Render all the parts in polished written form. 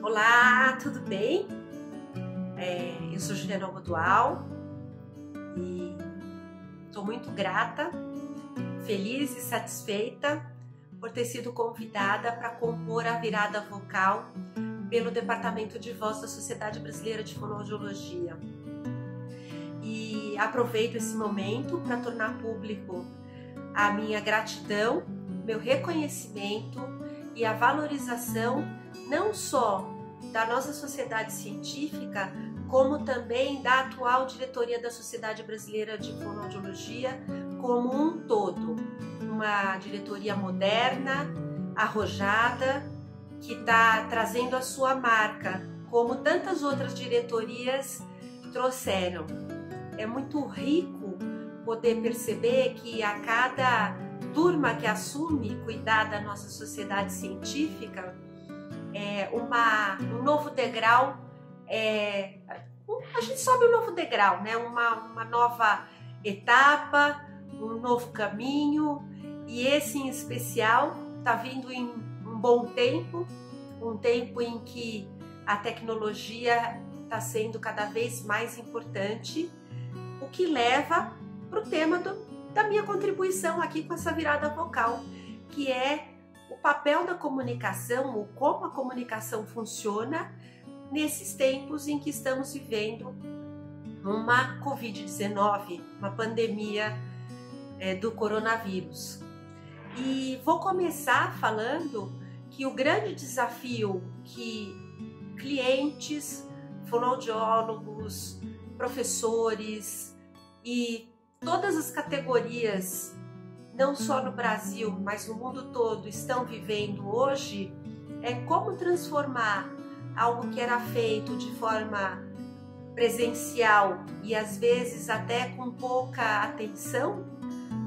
Olá, tudo bem? Eu sou Juliana Algodual e estou muito grata, feliz e satisfeita por ter sido convidada para compor a virada vocal pelo Departamento de Voz da Sociedade Brasileira de Fonoaudiologia. E aproveito esse momento para tornar público a minha gratidão, meu reconhecimento e a valorização não só da nossa sociedade científica, como também da atual diretoria da Sociedade Brasileira de Fonoaudiologia como um todo. Uma diretoria moderna, arrojada, que está trazendo a sua marca, como tantas outras diretorias trouxeram. É muito rico poder perceber que a cada turma que assume cuidar da nossa sociedade científica, um novo degrau, a gente sobe um novo degrau, né? Uma nova etapa, um novo caminho, e esse em especial está vindo em um bom tempo, um tempo em que a tecnologia está sendo cada vez mais importante, o que leva para o tema da minha contribuição aqui com essa virada vocal, que é o papel da comunicação, ou como a comunicação funciona nesses tempos em que estamos vivendo uma Covid-19, uma pandemia do coronavírus. E vou começar falando que o grande desafio que clientes, fonoaudiólogos, professores e todas as categorias, não só no Brasil, mas no mundo todo, estão vivendo hoje, é como transformar algo que era feito de forma presencial e às vezes até com pouca atenção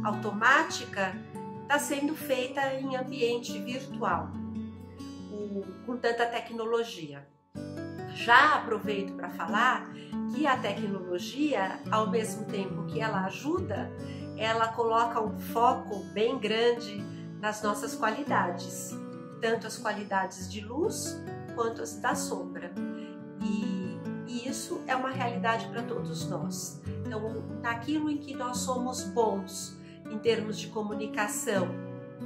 automática, está sendo feita em ambiente virtual, com tanta tecnologia. Já aproveito para falar que a tecnologia, ao mesmo tempo que ela ajuda, ela coloca um foco bem grande nas nossas qualidades, tanto as qualidades de luz quanto as da sombra. E isso é uma realidade para todos nós. Então, naquilo em que nós somos bons em termos de comunicação,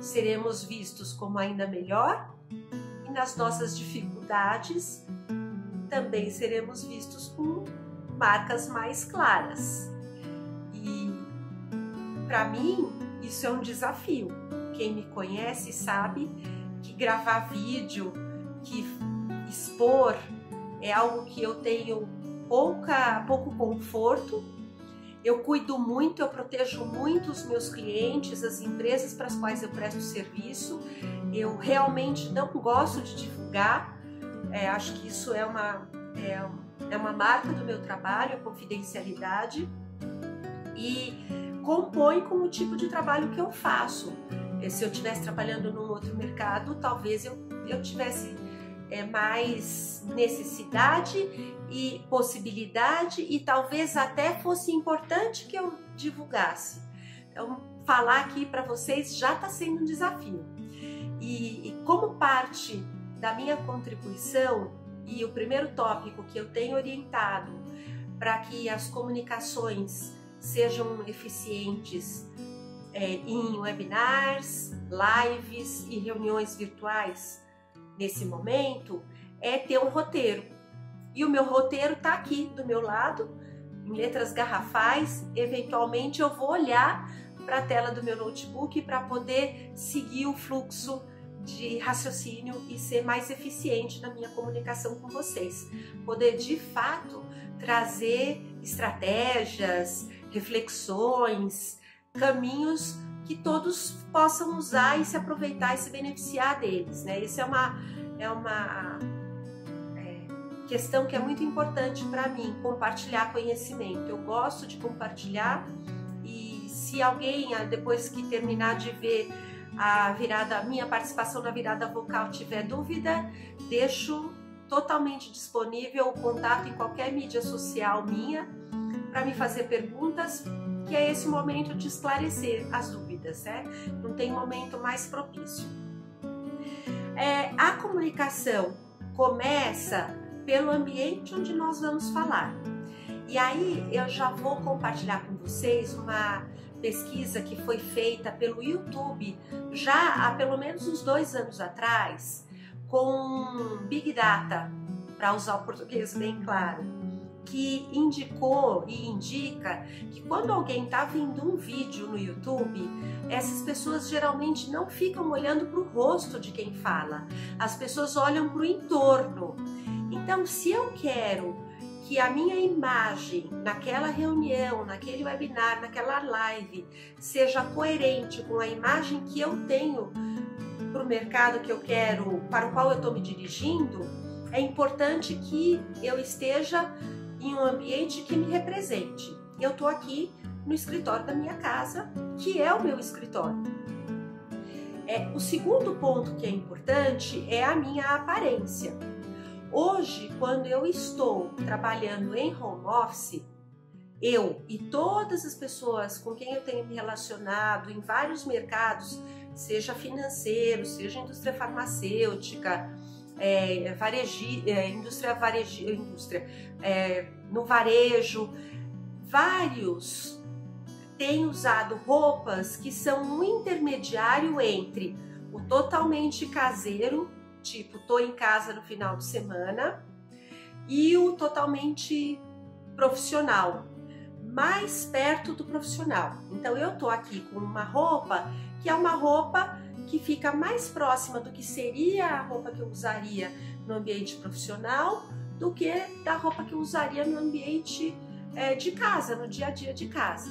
seremos vistos como ainda melhor, e nas nossas dificuldades também seremos vistos com marcas mais claras. E para mim isso é um desafio. Quem me conhece sabe que gravar vídeo, que expor é algo que eu tenho pouco conforto. Eu cuido muito, eu protejo muito os meus clientes, as empresas para as quais eu presto serviço. Eu realmente não gosto de divulgar. Acho que isso é uma marca do meu trabalho, a confidencialidade, e compõe com o tipo de trabalho que eu faço. Se eu estivesse trabalhando num outro mercado, talvez eu tivesse mais necessidade e possibilidade, e talvez até fosse importante que eu divulgasse. Então, falar aqui para vocês já está sendo um desafio. E como parte da minha contribuição, e o primeiro tópico que eu tenho orientado para que as comunicações sejam eficientes em webinars, lives e reuniões virtuais nesse momento, é ter um roteiro. E o meu roteiro está aqui do meu lado, em letras garrafais. Eventualmente eu vou olhar para a tela do meu notebook para poder seguir o fluxo de raciocínio e ser mais eficiente na minha comunicação com vocês. Poder de fato trazer estratégias, reflexões, caminhos que todos possam usar e se aproveitar e se beneficiar deles, né? Isso é uma questão que é muito importante para mim, compartilhar conhecimento. Eu gosto de compartilhar, e se alguém, depois que terminar de ver a minha participação na virada vocal, tiver dúvida, deixo totalmente disponível o contato em qualquer mídia social minha para me fazer perguntas, que é esse momento de esclarecer as dúvidas, né? Não tem momento mais propício. A comunicação começa pelo ambiente onde nós vamos falar. E aí eu já vou compartilhar com vocês uma pesquisa que foi feita pelo YouTube já há pelo menos uns 2 anos atrás, com Big Data, para usar o português bem claro, que indicou e indica que quando alguém está vendo um vídeo no YouTube, essas pessoas geralmente não ficam olhando para o rosto de quem fala, as pessoas olham para o entorno. Então, se eu quero que a minha imagem naquela reunião, naquele webinar, naquela live, seja coerente com a imagem que eu tenho para o mercado que eu quero, para o qual eu estou me dirigindo, é importante que eu esteja em um ambiente que me represente. Eu estou aqui no escritório da minha casa, que é o meu escritório. O segundo ponto que é importante é a minha aparência. Hoje, quando eu estou trabalhando em home office, eu e todas as pessoas com quem eu tenho me relacionado em vários mercados, seja financeiro, seja indústria farmacêutica, no varejo, vários têm usado roupas que são um intermediário entre o totalmente caseiro, tipo, tô em casa no final de semana, e o totalmente profissional, mais perto do profissional. Então eu tô aqui com uma roupa que é uma roupa que fica mais próxima do que seria a roupa que eu usaria no ambiente profissional do que da roupa que eu usaria no ambiente de casa, no dia a dia de casa.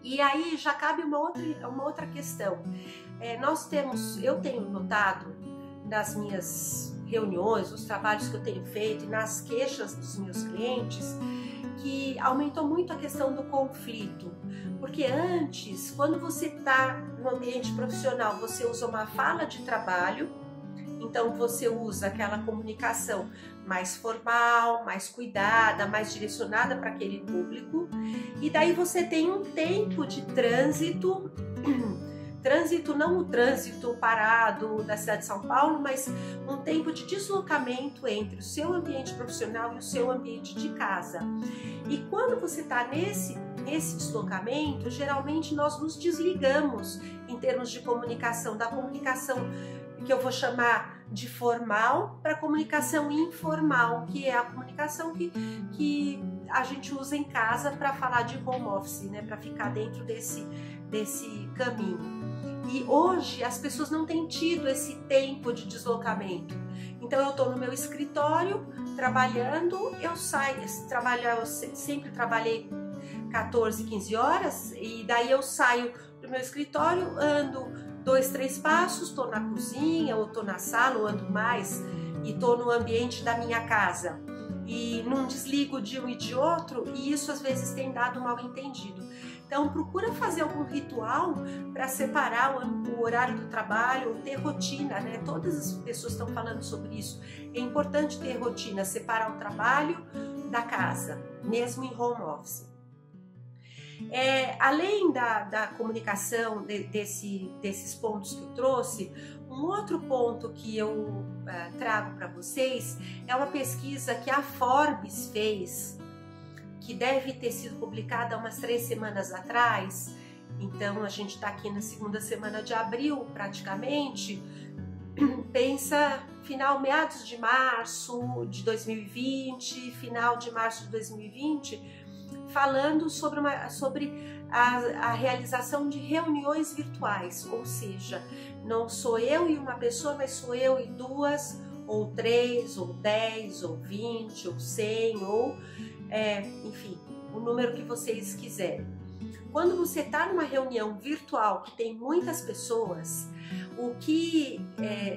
E aí já cabe uma outra questão. Eu tenho notado nas minhas reuniões, nos trabalhos que eu tenho feito e nas queixas dos meus clientes, que aumentou muito a questão do conflito. Porque antes, quando você está no ambiente profissional, você usa uma fala de trabalho, então você usa aquela comunicação mais formal, mais cuidada, mais direcionada para aquele público, e daí você tem um tempo de trânsito, não o trânsito parado da cidade de São Paulo, mas um tempo de deslocamento entre o seu ambiente profissional e o seu ambiente de casa. E quando você está nesse deslocamento, geralmente nós nos desligamos em termos de comunicação, da comunicação que eu vou chamar de formal para comunicação informal, que é a comunicação que a gente usa em casa para falar de home office, né, para ficar dentro desse caminho. E hoje as pessoas não têm tido esse tempo de deslocamento. Então eu estou no meu escritório trabalhando, eu sempre trabalhei 14, 15 horas, e daí eu saio do meu escritório, ando 2, 3 passos, estou na cozinha, ou estou na sala, ou ando mais, e estou no ambiente da minha casa. E não desligo de um e de outro, e isso às vezes tem dado mal entendido. Então procura fazer algum ritual para separar o horário do trabalho, ou ter rotina, né? Todas as pessoas estão falando sobre isso. É importante ter rotina, separar o trabalho da casa, mesmo em home office. Além da comunicação desses pontos que eu trouxe, um outro ponto que eu trago para vocês é uma pesquisa que a Forbes fez, que deve ter sido publicada há umas 3 semanas atrás. Então a gente está aqui na segunda semana de abril praticamente, pensa meados de março de 2020, final de março de 2020, falando sobre a realização de reuniões virtuais, ou seja, não sou eu e uma pessoa, mas sou eu e 2, ou 3, ou 10, ou 20, ou 100, ou enfim, o número que vocês quiserem. Quando você está numa reunião virtual que tem muitas pessoas, o que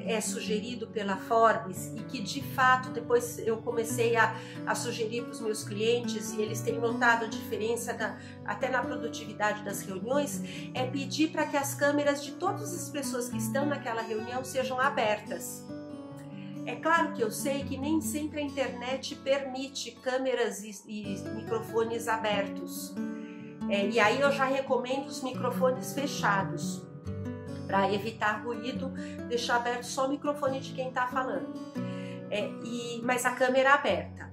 é sugerido pela Forbes, e que de fato depois eu comecei a sugerir para os meus clientes, e eles têm notado a diferença até na produtividade das reuniões, é pedir para que as câmeras de todas as pessoas que estão naquela reunião sejam abertas. É claro que eu sei que nem sempre a internet permite câmeras e microfones abertos. E aí eu já recomendo os microfones fechados, para evitar ruído, deixar aberto só o microfone de quem está falando. mas a câmera aberta.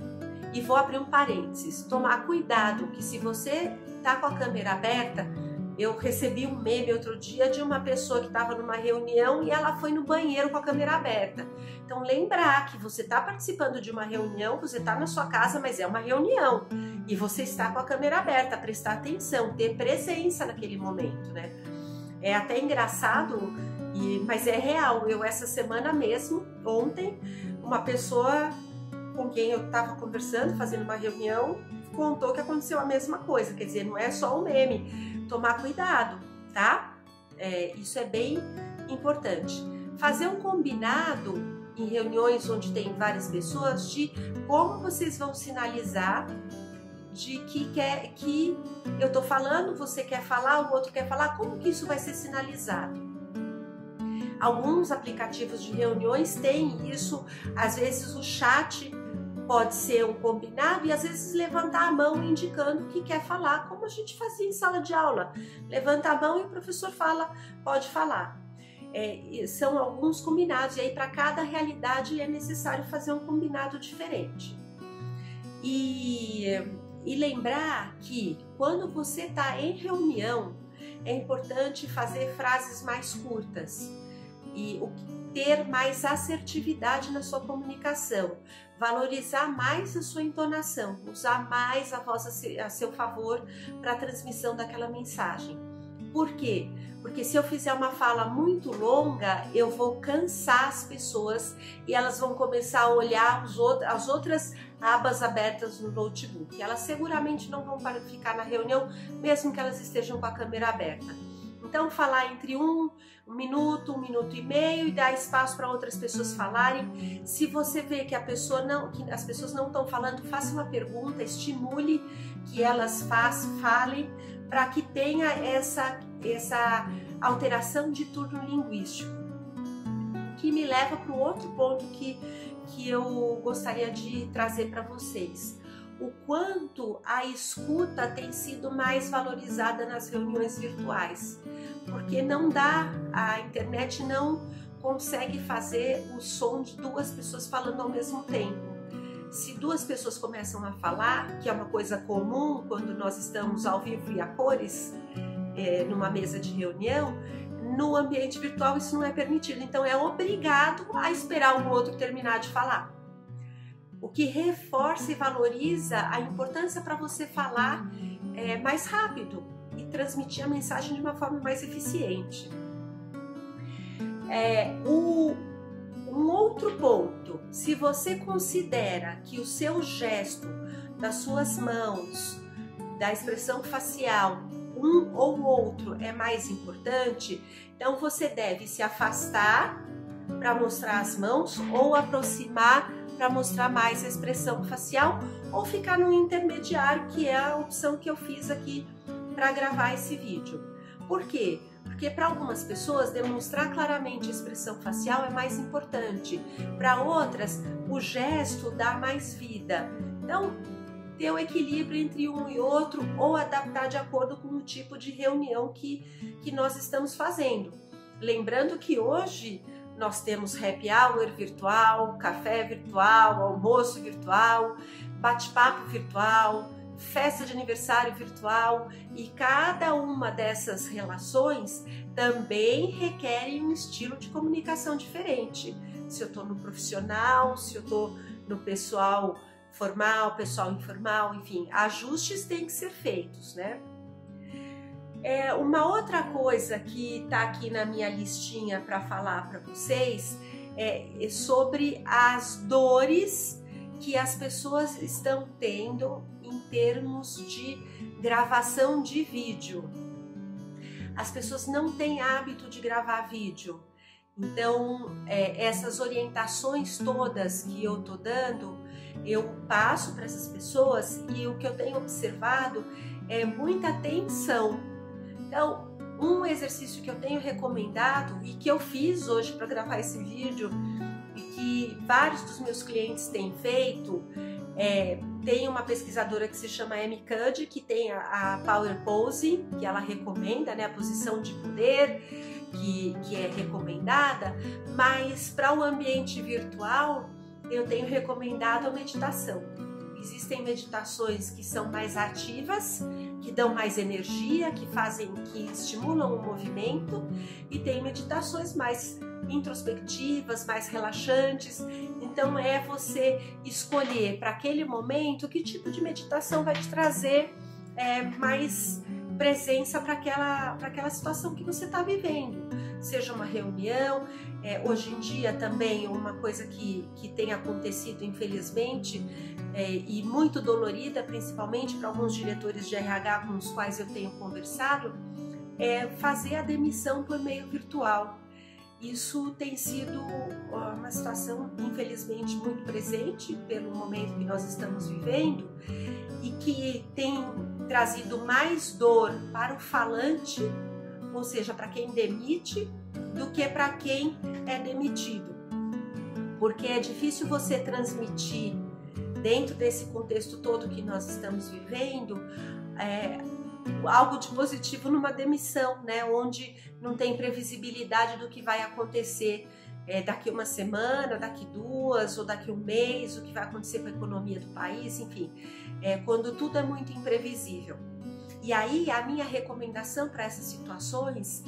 E vou abrir um parênteses, tomar cuidado que se você tá com a câmera aberta, eu recebi um meme outro dia de uma pessoa que estava numa reunião e ela foi no banheiro com a câmera aberta. Então lembrar que você está participando de uma reunião, você está na sua casa, mas é uma reunião e você está com a câmera aberta, prestar atenção, ter presença naquele momento, né? É até engraçado, mas é real. Eu essa semana mesmo, ontem, uma pessoa com quem eu estava conversando, fazendo uma reunião, contou que aconteceu a mesma coisa. Quer dizer, não é só um meme. Tomar cuidado, tá? Isso é bem importante. Fazer um combinado em reuniões onde tem várias pessoas de como vocês vão sinalizar de que eu tô falando, você quer falar, o outro quer falar, como que isso vai ser sinalizado? Alguns aplicativos de reuniões têm isso, às vezes o chat pode ser um combinado e às vezes levantar a mão indicando que quer falar, como a gente fazia em sala de aula. Levanta a mão e o professor fala, pode falar. São alguns combinados e aí para cada realidade é necessário fazer um combinado diferente. E lembrar que quando você está em reunião, é importante fazer frases mais curtas e ter mais assertividade na sua comunicação, valorizar mais a sua entonação, usar mais a voz a seu favor para a transmissão daquela mensagem. Por quê? Porque se eu fizer uma fala muito longa, eu vou cansar as pessoas e elas vão começar a olhar as outras abas abertas no notebook. Elas seguramente não vão ficar na reunião, mesmo que elas estejam com a câmera aberta. Então, falar entre um minuto e meio e dar espaço para outras pessoas falarem. Se você vê que as pessoas não estão falando, faça uma pergunta, estimule que elas falem para que tenha essa alteração de turno linguístico. Que me leva para o outro ponto que eu gostaria de trazer para vocês. O quanto a escuta tem sido mais valorizada nas reuniões virtuais, porque a internet não consegue fazer o som de duas pessoas falando ao mesmo tempo. Se duas pessoas começam a falar, que é uma coisa comum quando nós estamos ao vivo e a cores, numa mesa de reunião, no ambiente virtual isso não é permitido, então é obrigado a esperar um outro terminar de falar. O que reforça e valoriza a importância para você falar mais rápido e transmitir a mensagem de uma forma mais eficiente. Um outro ponto, se você considera que o seu gesto das suas mãos, da expressão facial, um ou outro é mais importante, então você deve se afastar para mostrar as mãos ou aproximar para mostrar mais a expressão facial ou ficar no intermediário, que é a opção que eu fiz aqui para gravar esse vídeo. Por quê? Porque para algumas pessoas demonstrar claramente a expressão facial é mais importante, para outras o gesto dá mais vida. Então, ter o equilíbrio entre um e outro ou adaptar de acordo com o tipo de reunião que nós estamos fazendo. Lembrando que hoje nós temos happy hour virtual, café virtual, almoço virtual, bate-papo virtual, festa de aniversário virtual, e cada uma dessas relações também requerem um estilo de comunicação diferente. Se eu estou no profissional, se eu estou no pessoal formal, pessoal informal, enfim, ajustes têm que ser feitos, né? Uma outra coisa que está aqui na minha listinha para falar para vocês é sobre as dores que as pessoas estão tendo em termos de gravação de vídeo. As pessoas não têm hábito de gravar vídeo, então essas orientações todas que eu tô dando, eu passo para essas pessoas, e o que eu tenho observado é muita atenção. Então, um exercício que eu tenho recomendado e que eu fiz hoje para gravar esse vídeo e que vários dos meus clientes têm feito, tem uma pesquisadora que se chama Amy Cuddy, que tem a Power Pose, que ela recomenda, né, a posição de poder, que é recomendada, mas para o ambiente virtual eu tenho recomendado a meditação. Existem meditações que são mais ativas, que dão mais energia, que estimulam o movimento, e tem meditações mais introspectivas, mais relaxantes. Então é você escolher para aquele momento que tipo de meditação vai te trazer mais presença para aquela situação que você está vivendo. Seja uma reunião, hoje em dia também uma coisa que tem acontecido infelizmente e muito dolorida, principalmente para alguns diretores de RH com os quais eu tenho conversado, é fazer a demissão por meio virtual. Isso tem sido uma situação infelizmente muito presente pelo momento que nós estamos vivendo e que tem trazido mais dor para o falante, ou seja, para quem demite, do que para quem é demitido. Porque é difícil você transmitir, dentro desse contexto todo que nós estamos vivendo, algo de positivo numa demissão, né? Onde não tem previsibilidade do que vai acontecer daqui uma semana, daqui duas, ou daqui um mês, o que vai acontecer com a economia do país, enfim, quando tudo é muito imprevisível. E aí a minha recomendação para essas situações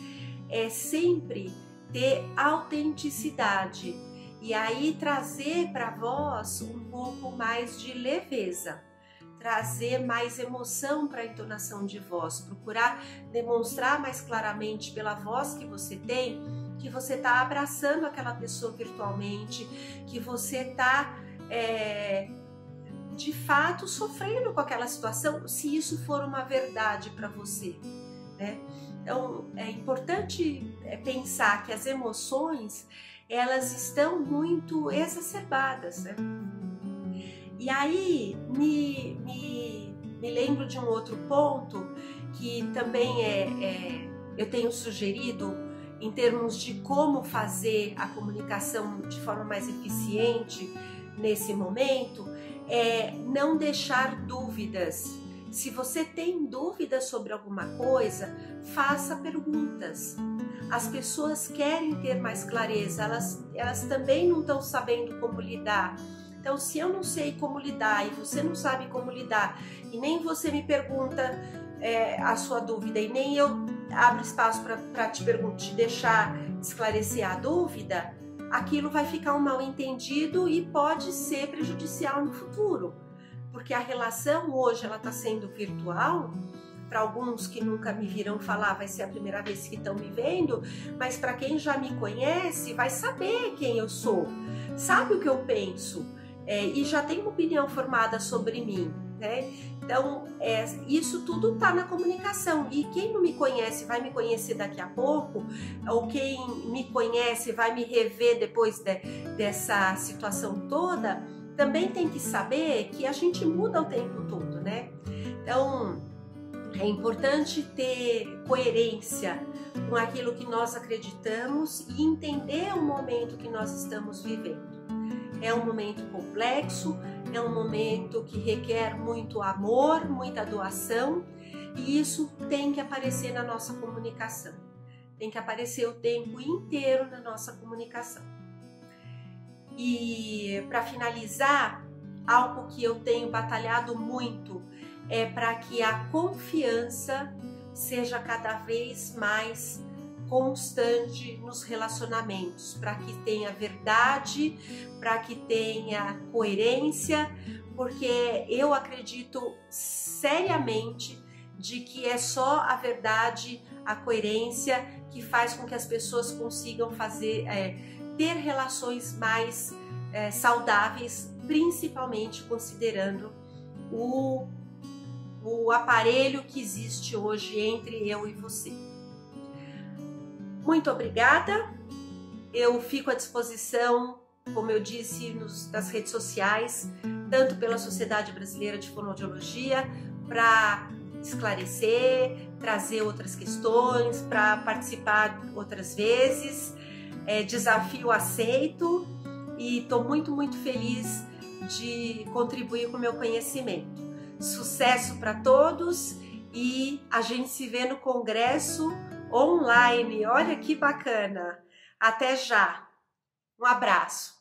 é sempre ter autenticidade e aí trazer para vós um pouco mais de leveza, trazer mais emoção para a entonação de voz, procurar demonstrar mais claramente pela voz que você tem que você está abraçando aquela pessoa virtualmente, que você está de fato sofrendo com aquela situação, se isso for uma verdade para você, né? Então é importante pensar que as emoções elas estão muito exacerbadas, né? E aí me lembro de um outro ponto que também eu tenho sugerido em termos de como fazer a comunicação de forma mais eficiente nesse momento, é não deixar dúvidas. Se você tem dúvidas sobre alguma coisa, faça perguntas. As pessoas querem ter mais clareza, elas também não estão sabendo como lidar. Então, se eu não sei como lidar e você não sabe como lidar, e nem você me pergunta a sua dúvida, e nem eu abro espaço para te deixar esclarecer a dúvida, aquilo vai ficar um mal entendido e pode ser prejudicial no futuro. Porque a relação hoje ela está sendo virtual. Para alguns que nunca me viram falar, vai ser a primeira vez que estão me vendo, mas para quem já me conhece, vai saber quem eu sou, sabe o que eu penso e já tem uma opinião formada sobre mim, né? Então, isso tudo está na comunicação. E quem não me conhece vai me conhecer daqui a pouco, ou quem me conhece vai me rever depois dessa situação toda, também tem que saber que a gente muda o tempo todo, né? Então, é importante ter coerência com aquilo que nós acreditamos e entender o momento que nós estamos vivendo. É um momento complexo, é um momento que requer muito amor, muita doação, e isso tem que aparecer na nossa comunicação. Tem que aparecer o tempo inteiro na nossa comunicação. E para finalizar, algo que eu tenho batalhado muito é para que a confiança seja cada vez mais constante nos relacionamentos, para que tenha verdade, para que tenha coerência, porque eu acredito seriamente de que é só a verdade, a coerência que faz com que as pessoas consigam ter relações mais saudáveis, principalmente considerando o aparelho que existe hoje entre eu e você. Muito obrigada, eu fico à disposição, como eu disse, nas redes sociais, tanto pela Sociedade Brasileira de Fonoaudiologia, para esclarecer, trazer outras questões, para participar outras vezes, desafio aceito e estou muito, muito feliz de contribuir com o meu conhecimento. Sucesso para todos e a gente se vê no congresso online. Olha que bacana! Até já! Um abraço!